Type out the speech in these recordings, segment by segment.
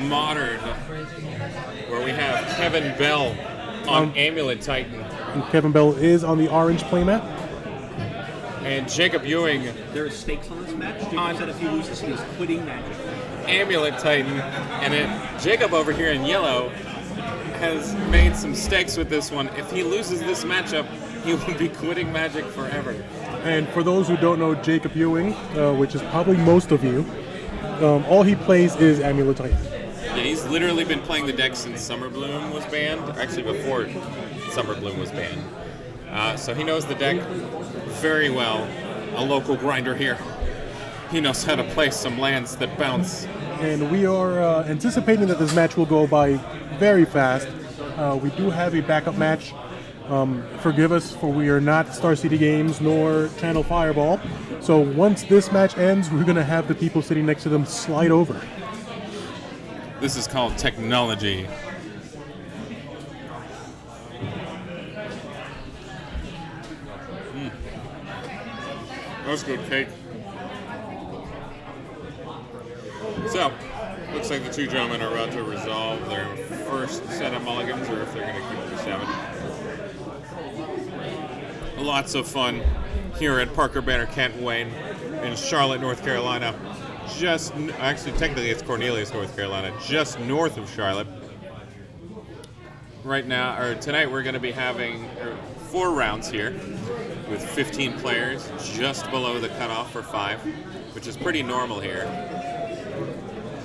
Modern, where we have Kevin Bell on Amulet Titan. And Kevin Bell is on the orange playmat. And Jacob Ewing. There are stakes on this match. Jacob said if he loses, he is quitting Magic. Amulet Titan. And Jacob over here in yellow has made some stakes with this one. If he loses this matchup, he will be quitting Magic forever. And for those who don't know Jacob Ewing, which is probably most of you, all he plays is Amulet Titan. Yeah, he's literally been playing the deck since Summer Bloom was banned. Actually, before Summer Bloom was banned. So he knows the deck very well. A local grinder here. He knows how to play some lands that bounce. And we are anticipating that this match will go by very fast. We do have a backup match. Forgive us, for we are not Star City Games nor Channel Fireball. So once this match ends, we're going to have the people sitting next to them slide over. This is called technology. That's good cake. So, looks like the two gentlemen are about to resolve their first set of mulligans, or if they're going to keep it to 7. Lots of fun here at Parker Banner Kent Wayne in Charlotte, North Carolina. Technically it's Cornelius, North Carolina, just north of Charlotte. Tonight we're going to be having 4 rounds here with 15 players, just below the cutoff for 5, which is pretty normal here.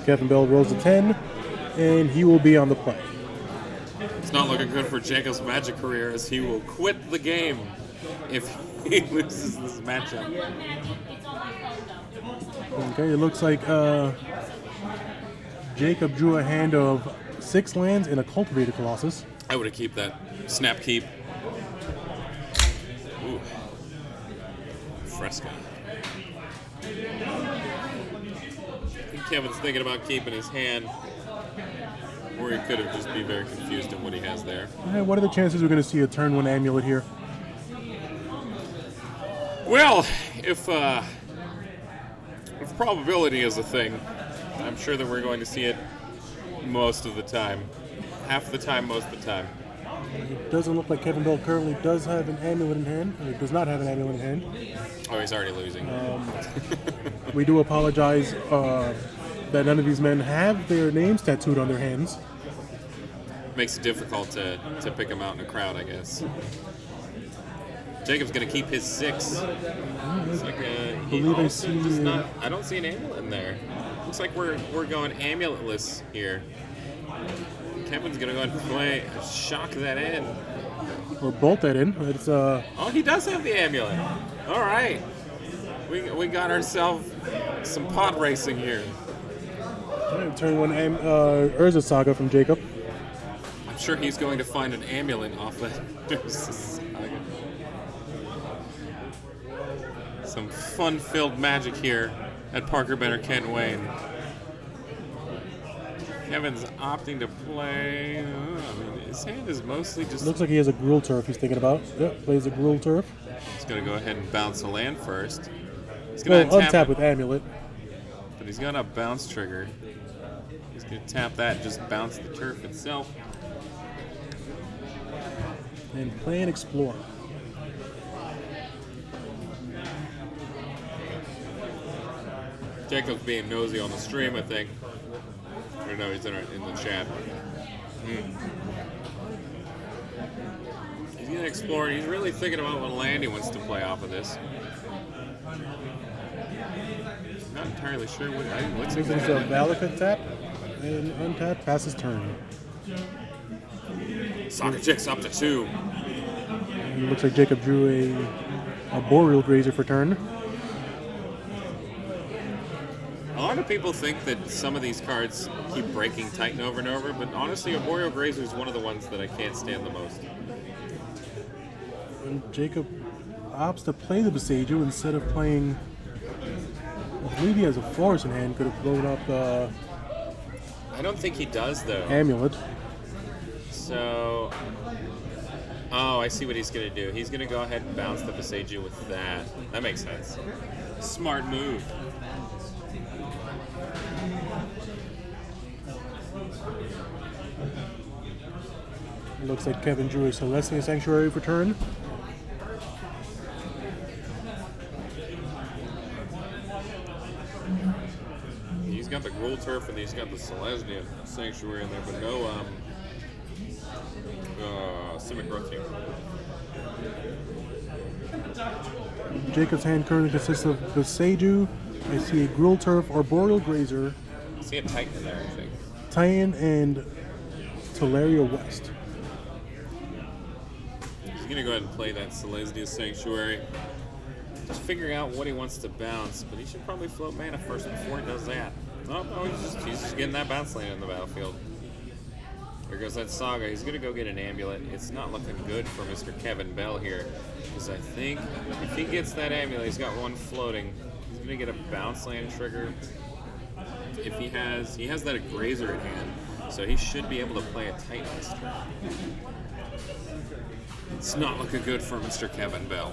Kevin Bell rolls a 10, and he will be on the play. It's not looking good for Jacob's Magic career, as he will quit the game if he loses this matchup. Okay, it looks like Jacob drew a hand of 6 lands and a Cultivated Colossus. I would have kept that. Snap keep. Ooh. Fresca. I think Kevin's thinking about keeping his hand, or he could have just be very confused in what he has there. Yeah, what are the chances we're going to see a turn 1 Amulet here? Well, if probability is a thing, I'm sure that we're going to see it most of the time. Half the time, most of the time. It doesn't look like Kevin Bell currently does have an Amulet in hand, or does not have an Amulet in hand. Oh, he's already losing. We do apologize that none of these men have their names tattooed on their hands. Makes it difficult to pick him out in a crowd, I guess. Jacob's going to keep his 6. It's like I don't see an amulet in there. Looks like we're going amuletless here. Kevin's going to go ahead and play, shock that in. Or bolt that in. It's Oh, he does have the amulet. All right. We got ourselves some pod racing here. Turn 1 Urza Saga from Jacob. I'm sure he's going to find an amulet off that Urza Saga. Some fun-filled Magic here at Parker Banner Kent Wayne. Kevin's opting to play. His hand is mostly just. Looks like he has a Gruul Turf he's thinking about. Yep, plays a Gruul Turf. He's going to go ahead and bounce a land first. He's going to to untap with Amulet. But he's got a bounce trigger. He's going to tap that and just bounce the turf itself. And play and explore. Jacob's being nosy on the stream, I think. Or no, he's in the chat. He's going to explore. He's really thinking about what land he wants to play off of this. Not entirely sure what's This is a Valakut tap and untap, passes turn. Soccer checks up to 2. And it looks like Jacob drew a Boreal Grazer for turn. A lot of people think that some of these cards keep breaking Titan over and over, but honestly, a Boreal Grazer is one of the ones that I can't stand the most. And Jacob opts to play the Besaju instead of playing. I believe he has a Forest in hand. Could have blown up the. I don't think he does, though. Amulet. So. Oh, I see what he's going to do. He's going to go ahead and bounce the Besaju with that. That makes sense. Smart move. It looks like Kevin drew a Celestia Sanctuary for turn. He's got the Gruul Turf and he's got the Celestia Sanctuary in there, but no Simic Growth Chamber. Jacob's hand currently consists of Beseju. I see a Gruul Turf, Arboreal Grazer, I see a Titan in there, I think. Titan, and Teleria West. He's going to go ahead and play that Celestia Sanctuary. Just figuring out what he wants to bounce, but he should probably float mana first before he does that. Oh, no, he's just getting that bounce land in the battlefield. There goes that Saga. He's going to go get an Amulet. It's not looking good for Mr. Kevin Bell here, because I think if he gets that Amulet, he's got one floating. He's going to get a bounce land trigger. If he has that Grazer in hand, so he should be able to play a Titan this turn. It's not looking good for Mr. Kevin Bell.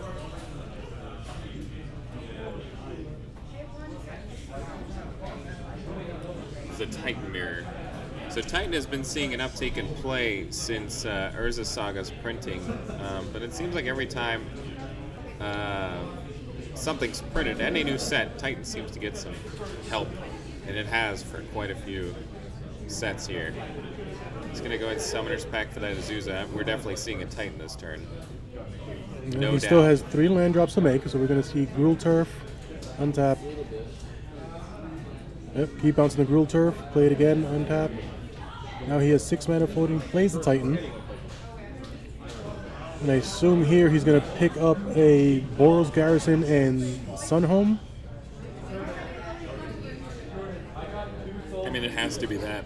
The Titan Mirror. So Titan has been seeing an uptake in play since Urza Saga's printing, but it seems like every time something's printed, any new set, Titan seems to get some help, and it has for quite a few sets here. He's going to go ahead and Summoner's Pact for that Azusa. We're definitely seeing a Titan this turn. No he doubt. still has 3 land drops to make, so we're going to see Gruul Turf, untap. Yep, keep bouncing the Gruul Turf, play it again, untap. Now he has 6 mana floating, plays the Titan. And I assume here he's going to pick up a Boros Garrison and Sunhome. I mean, it has to be that.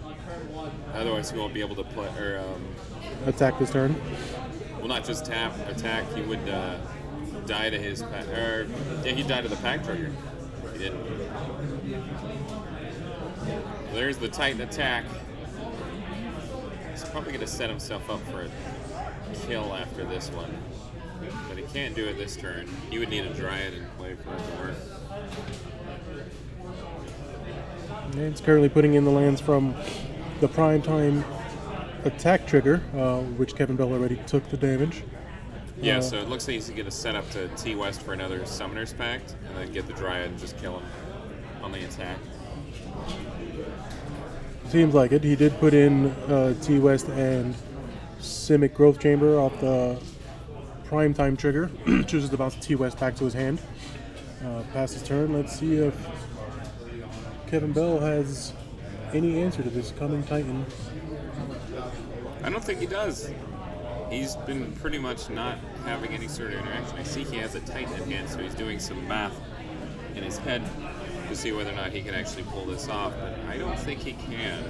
Otherwise, he won't be able to play or Attack this turn. well, not just attack. He would die to his pack, or yeah, he'd die to the pack trigger. He didn't. There's the Titan attack. He's probably going to set himself up for a kill after this one, but he can't do it this turn. He would need a Dryad in play for it to work. And it's currently putting in the lands from the primetime attack trigger, which Kevin Bell already took the damage. Yeah, so it looks like he's going to set up to T West for another Summoner's Pact, and then get the Dryad and just kill him on the attack. Seems like it. He did put in T West and Simic Growth Chamber off the primetime trigger. Chooses to bounce T West back to his hand. Passes turn. Let's see if Kevin Bell has any answer to this coming Titan. I don't think he does. He's been pretty much not having any sort of interaction. I see he has a Titan in hand, so he's doing some math in his head to see whether or not he can actually pull this off, but I don't think he can.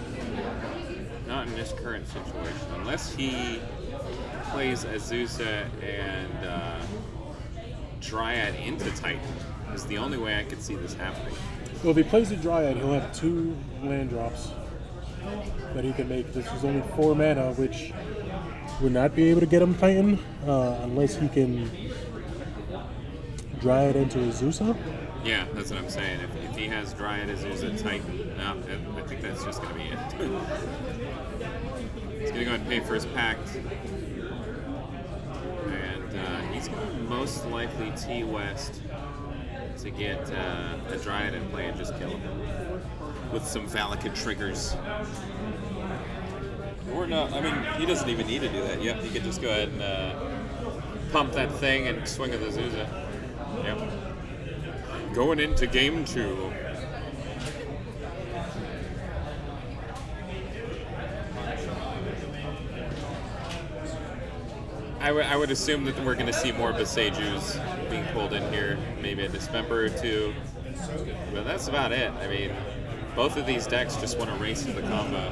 Not in this current situation. Unless he plays Azusa and Dryad into Titan is the only way I could see this happening. Well, if he plays the Dryad, he'll have 2 land drops that he can make. This is only 4 mana, which would not be able to get him Titan unless he can Dryad into Azusa. Yeah, that's what I'm saying. If he has Dryad Azusa Titan, no, I think that's just going to be it. He's going to go ahead and pay for his pact. And he's going to most likely T West to get a Dryad in play and just kill him with some Valakut triggers. Or not. I mean, he doesn't even need to do that. Yep, he could just go ahead and pump that thing and swing with Azusa. Yep. Going into game 2. I would assume that we're going to see more Besejus being pulled in here, maybe a Dismember or 2. But that's about it. I mean, both of these decks just want to race to the combo,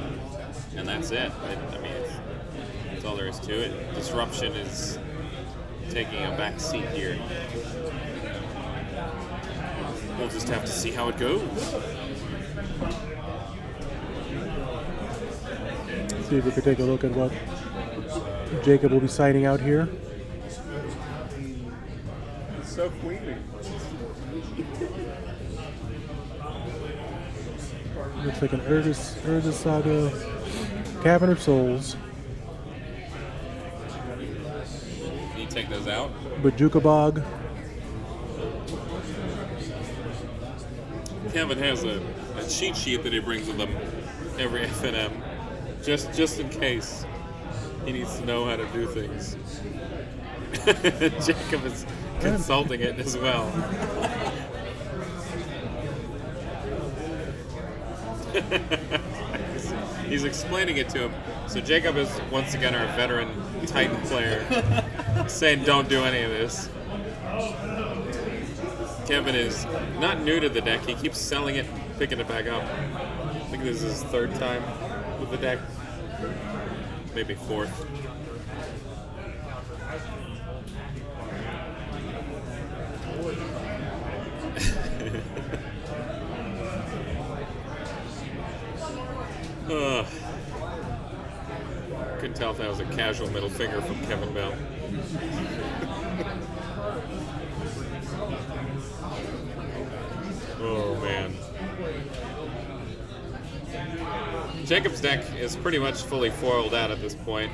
and that's it. I mean, that's all there is to it. Disruption is taking a back seat here. We'll just have to see how it goes. See if we could take a look at what Jacob will be signing out here. It's so queasy. Looks like an Urza Saga, Cavern of Souls, Can you take those out? Bajuka Bog, Kevin has a cheat sheet that he brings with him every FNM, just in case he needs to know how to do things. Jacob is consulting it as well. He's explaining it to him. So Jacob is once again our veteran Titan player, saying don't do any of this. Kevin is not new to the deck. He keeps selling it, picking it back up. I think this is his third time with the deck. Maybe fourth. Couldn't tell if that was a casual middle finger from Kevin Bell. Oh man. Jacob's deck is pretty much fully foiled out at this point.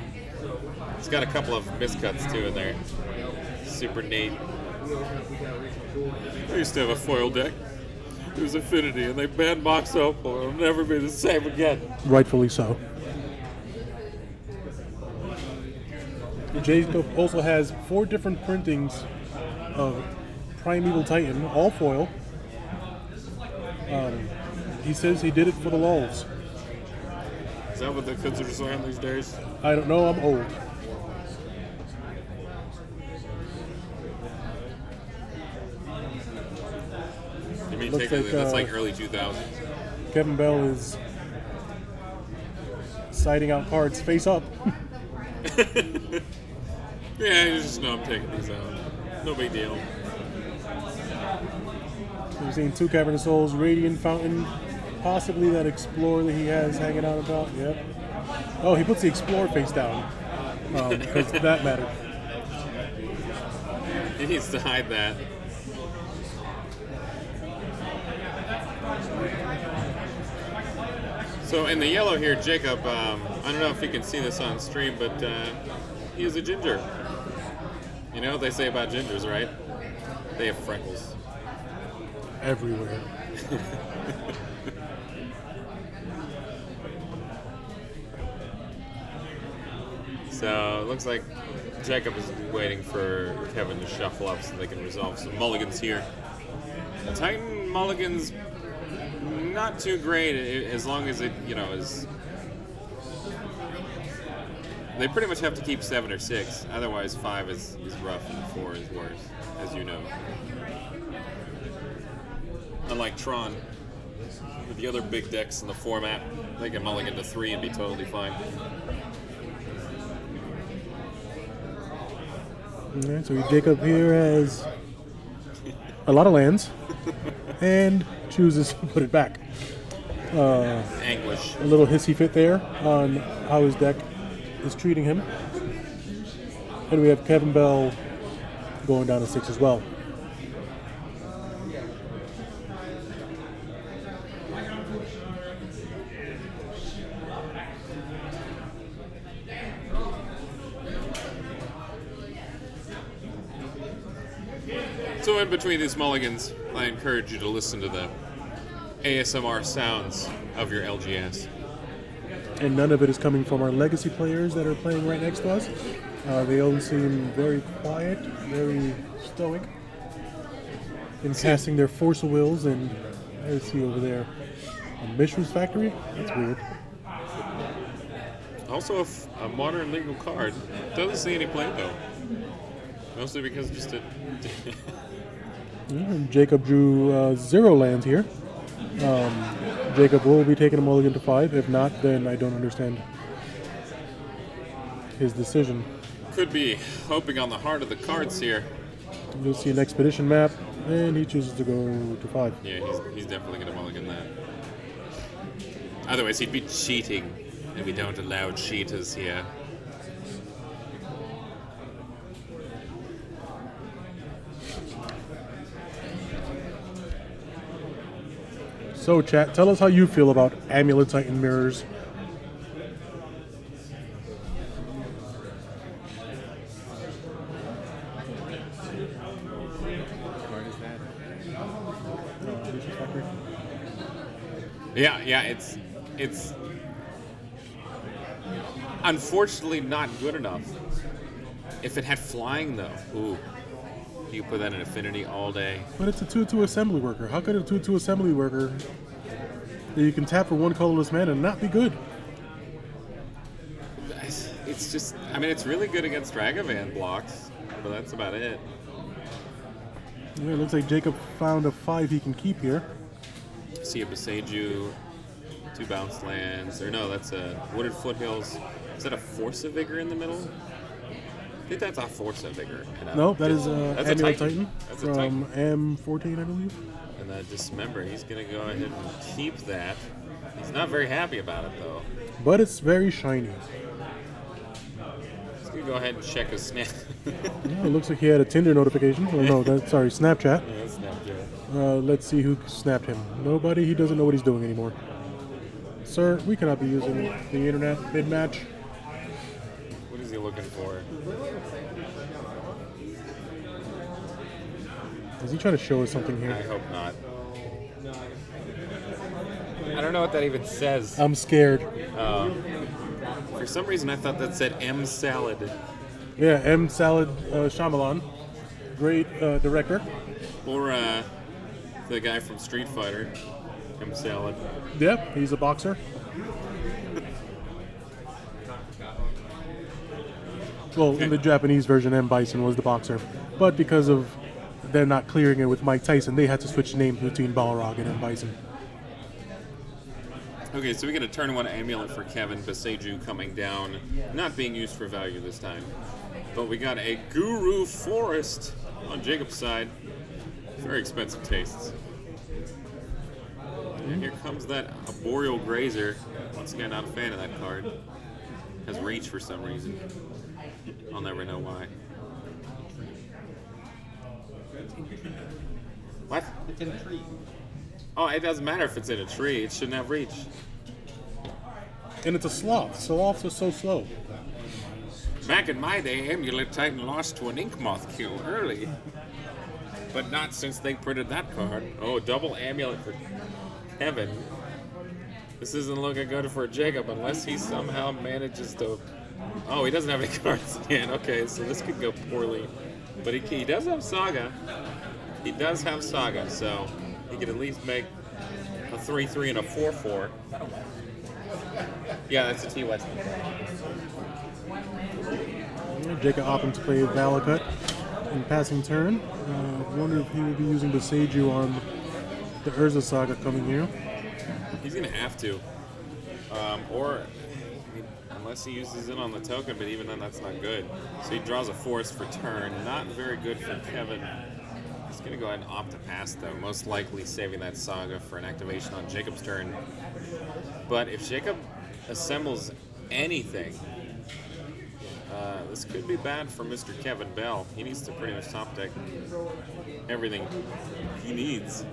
It's got a couple of miscuts too in there. Super neat. I used to have a foil deck. It was Affinity, and they banned Mox Opal. It'll never be the same again. rightfully so. Jacob also has 4 different printings of Primeval Titan, all foil. He says he did it for the lulz. Is that what the kids are saying these days? I don't know, I'm old. You mean Looks technically, like, that's like early 2000s. Kevin Bell is siding out cards face up. Yeah, you just know I'm taking these out. No big deal. We've seen 2 Cavern of Souls, Radiant Fountain, possibly that Explorer that he has hanging out about. Yep. Oh, he puts the Explorer face down because that mattered. He needs to hide that. So in the yellow here, Jacob, I don't know if you can see this on stream, but he is a ginger. You know what they say about gingers, right? They have freckles. Everywhere. So it looks like Jacob is waiting for Kevin to shuffle up so they can resolve some mulligans here. The Titan mulligans, not too great as long as it, is. They pretty much have to keep 7 or 6. Otherwise, 5 is rough and 4 is worse, as you know. Unlike Tron, with the other big decks in the format, they can mulligan to 3 and be totally fine. Alright, so Jacob here has a lot of lands and chooses to put it back. Anguish. A little hissy fit there on how his deck is treating him. And we have Kevin Bell going down to 6 as well. So in between these mulligans, I encourage you to listen to the ASMR sounds of your LGS. And none of it is coming from our legacy players that are playing right next to us. They all seem very quiet, very stoic in casting their Force of Wills. And let's see over there, a Mishra's Factory? That's weird. Also a modern legal card. Doesn't see any play though. Mostly because just it... And Jacob drew 0 lands here. Jacob will be taking a mulligan to 5. If not, then I don't understand his decision. Could be hoping on the heart of the cards here. You'll see an expedition map, and he chooses to go to 5. Yeah, he's definitely going to mulligan that. Otherwise, he'd be cheating, and we don't allow cheaters here. So, chat, tell us how you feel about Amulet Titan mirrors. Yeah. It's unfortunately not good enough. If it had flying though, ooh, you could put that in Affinity all day. But it's a 2/2 assembly worker. How could a 2/2 assembly worker that you can tap for one colorless mana and not be good? It's just, I mean, it's really good against Dragavan blocks, but that's about it. Yeah, it looks like Jacob found a 5 he can keep here. See a Beseju, 2 bounce lands, or no, that's a Wooded Foothills. Is that a Force of Vigor in the middle? I think that's a Force of Vigor. No, that is that's a Amulet Titan. Titan That's a from Titan. M14, I believe. And Dismember, he's going to go ahead and keep that. He's not very happy about it, though. But it's very shiny. He's going to go ahead and check his snap. Yeah, it looks like he had a Tinder notification. Oh, no, sorry, Snapchat. Yeah, Snapchat. Let's see who snapped him. Nobody. He doesn't know what he's doing anymore. Sir, we cannot be using the internet mid-match. What is he looking for? Is he trying to show us something I here? hope not. I don't know what that even says. I'm scared. For some reason, I thought that said M Salad. Yeah, M. Salad Shyamalan. Great director. Or the guy from Street Fighter, M Salad. Yep, he's a boxer. Well, in the Japanese version, M. Bison was the boxer. But because of them not clearing it with Mike Tyson, they had to switch names between Balrog and M. Bison. Okay, so we get a turn 1 Amulet for Kevin. Beseju coming down, not being used for value this time. But we got a Guru Forest on Jacob's side. Very expensive tastes. And here comes that Arboreal Grazer. Once again, not a fan of that card. Has reach for some reason. I'll never know why. What? It's in a tree. Oh, it doesn't matter if it's in a tree. It shouldn't have reach. And it's a sloth. Sloths are so slow. Back in my day, Amulet Titan lost to an Ink Moth kill early. But not since they printed that card. Oh, double Amulet for Kevin. This isn't looking good for Jacob unless he somehow manages to... Oh, he doesn't have any cards in hand. Okay, so this could go poorly. But he does have Saga. He does have Saga, so he could at least make a 3/3 and a 4/4. Yeah, that's a T West. Jacob opting to play Valakut in passing turn. Wonder if he will be using Beseju on the Urza Saga coming here. He's going to have to. Or, I mean, unless he uses it on the token, but even then that's not good. So he draws a forest for turn. Not very good for Kevin. He's going to go ahead and opt to pass, though. Most likely saving that Saga for an activation on Jacob's turn. But if Jacob assembles anything, this could be bad for Mr. Kevin Bell. He needs to pretty much top deck everything he needs.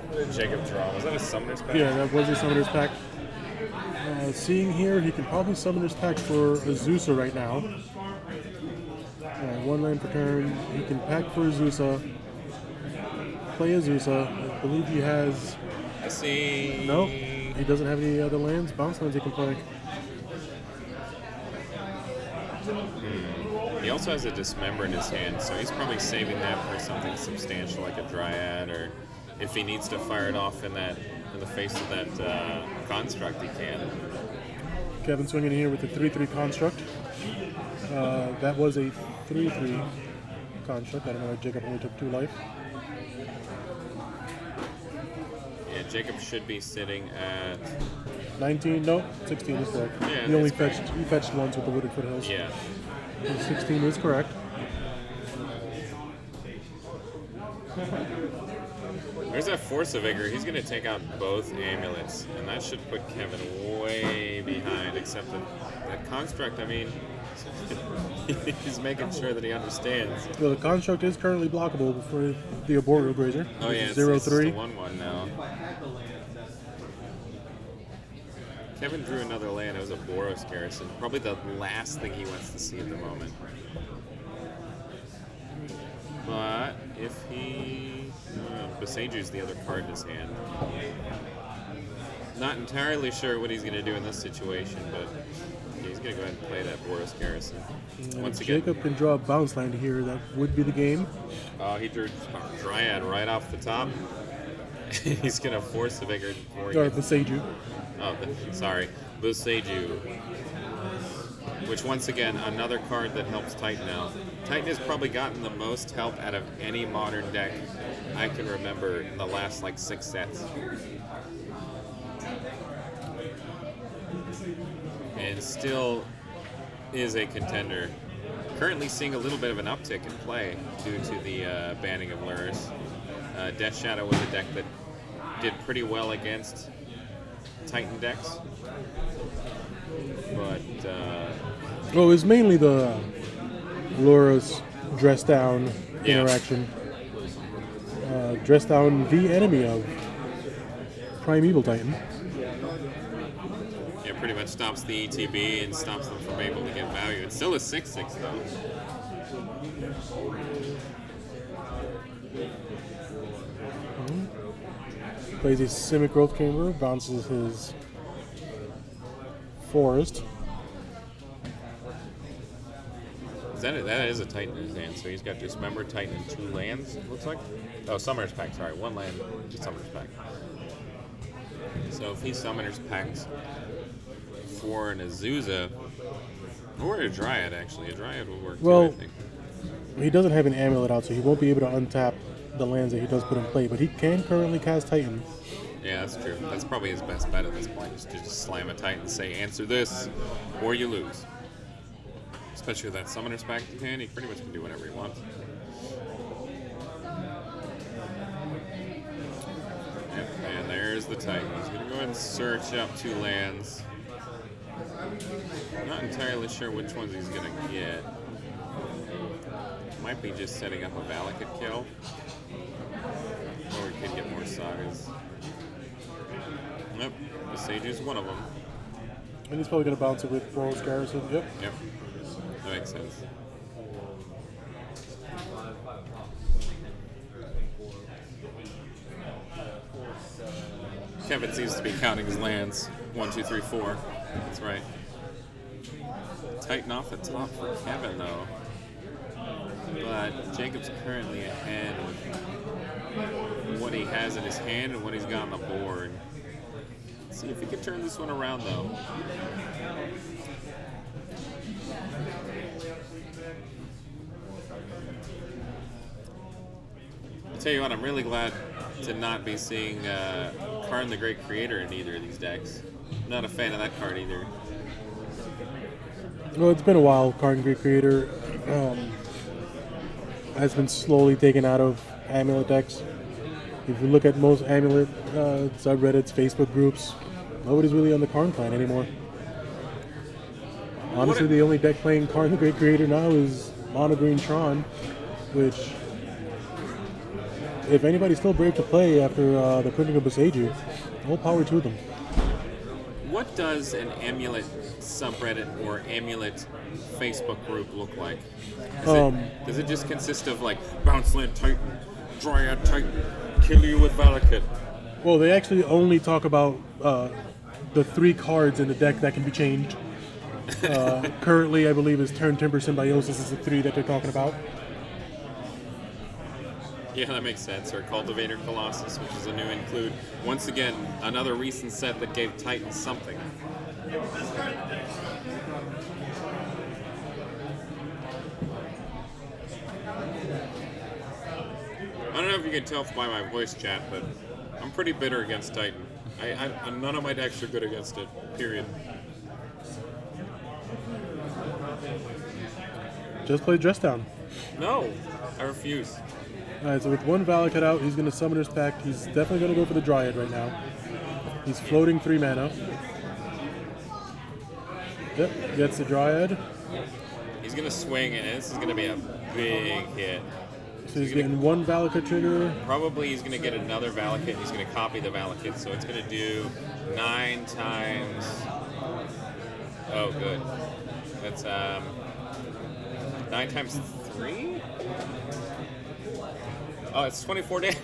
What did Jacob draw? Was that a Summoner's Pact? Yeah, that was a Summoner's Pact. Seeing here, he can probably Summoner's Pact for Azusa right now. One land per turn. He can pack for Azusa. Play Azusa. I believe he has... I see. No, he doesn't have any other lands. Bounce lands he can play. He also has a Dismember in his hand, so he's probably saving that for something substantial like a Dryad, or if he needs to fire it off in the face of that construct, he can. Kevin swinging here with the 3/3 construct. That was a 3/3 construct. I don't know why Jacob only took 2 life. Yeah, Jacob should be sitting at 19, no, 16 is correct. Yeah, he only that's fetched, he fetched once with the Wooded Foothills. yeah. 16 is correct. There's that Force of Vigor. He's going to take out both amulets, and that should put Kevin way behind, except that construct, I mean, he's making sure that he understands. Well, the construct is currently blockable for the Arboreal Grazer. Oh, yeah, it's 0/3. a 1/1 now. Kevin drew another land. It was a Boros Garrison. Probably the last thing he wants to see at the moment. But if he... Besaju's the other card in his hand. Not entirely sure what he's going to do in this situation, but he's going to go ahead and play that Boros Garrison. Once again, Jacob can draw a bounce land here. That would be the game. he drew Dryad right off the top. He's going to force the bigger... Or Besaju. Oh, sorry. Beseju. Which, once again, another card that helps Titan out. Titan has probably gotten the most help out of any modern deck I can remember in the last, 6 sets. And still is a contender. Currently seeing a little bit of an uptick in play due to the banning of Lurrus. Death Shadow was a deck that did pretty well against Titan decks. But... Well, it was mainly the Lurrus dress down interaction. Dress down the enemy of Primeval Titan. Yeah, pretty much stops the ETB and stops them from able to get value. It's still a 6/6 though. Plays a Simic Growth Chamber, bounces his Forest. That is a Titan in his hand, so he's got Dismember Titan and 2 lands, it looks like. Oh, Summoner's Pact, sorry. 1 land, Summoner's Pact. So if he Summoner's Pact for an Azusa, or a Dryad, actually. A Dryad will work too, I think. He doesn't have an Amulet out, so he won't be able to untap the lands that he does put in play, but he can currently cast Titan. Yeah, that's true. That's probably his best bet at this point, is to just slam a Titan and say, answer this, or you lose. Especially with that Summoner's Pact in hand, he pretty much can do whatever he wants. Yep, and there's the Titan. He's going to go ahead and search up 2 lands. Not entirely sure which ones he's going to get. Might be just setting up a Valakut kill. Or he could get more sagas. Yep, the Sage is one of them. And he's probably going to bounce it with Boros Garrison. Yep. That makes sense. Kevin seems to be counting his lands. 1, 2, 3, 4. That's right. Titan off the top for Kevin, though. But Jacob's currently ahead with what he has in his hand and what he's got on the board. Let's see if he can turn this one around, though. I'll tell you what, I'm really glad to not be seeing Karn the Great Creator in either of these decks. Not a fan of that card either. Well, it's been a while. Karn Great Creator has been slowly taken out of Amulet decks. If you look at most Amulet subreddits, Facebook groups, nobody's really on the Karn clan anymore. Honestly, the only deck playing Karn the Great Creator now is Mono Green Tron, which, if anybody's still brave to play after the printing of Besaju, all power to them. What does an Amulet subreddit or Amulet Facebook group look like? Does it just consist of Bounce Land Titan, Dryad Titan, kill you with Valakut? Well, they actually only talk about the 3 cards in the deck that can be changed. Currently, I believe, is Turn Timber Symbiosis is the 3 that they're talking about. Yeah, that makes sense. Or Cultivator Colossus, which is a new include. Once again, another recent set that gave Titan something. I don't know if you can tell by my voice chat, but I'm pretty bitter against Titan. None of my decks are good against it, period. Just play Dress Down. No, I refuse. Alright, so with 1 Valakut out, he's going to Summoner's Pact. He's definitely going to go for the Dryad right now. He's floating 3 mana. Yep, gets the Dryad. He's going to swing, and this is going to be a big hit. So he's getting 1 Valakut trigger. Probably he's going to get another Valakut, and he's going to copy the Valakut, so it's going to do 9 times... Oh, good. That's 9 times 3? Oh, it's 24 damage.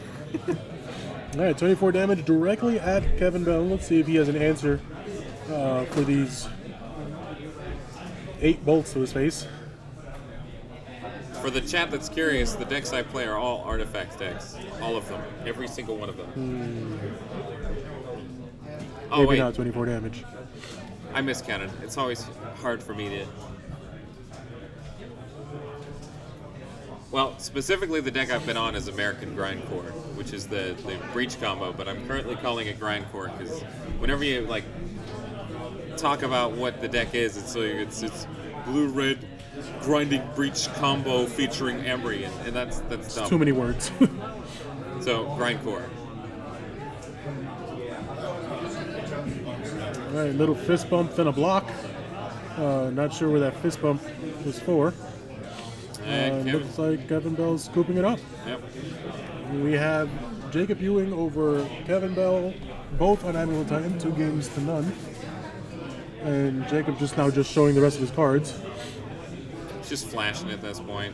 All right, 24 damage directly at Kevin Bell. Let's see if he has an answer for these 8 bolts to his face. For the chat that's curious, the decks I play are all artifact decks. All of them. Every single one of them. Oh, Maybe wait. not 24 damage. I miscounted. It's always hard for me to... Well, specifically the deck I've been on is American Grindcore, which is the Breach combo, but I'm currently calling it Grindcore because whenever you, like, talk about what the deck is, it's like it's blue-red grinding Breach combo featuring Emery, and that's dumb. Too many words. So, Grindcore. All right, little fist bump, then a block. Not sure where that fist bump was for. And Kevin. Looks like Kevin Bell's scooping it up. Yep. We have Jacob Ewing over Kevin Bell, both on Amulet Titan, 2-0. And Jacob just showing the rest of his cards. Just flashing at this point.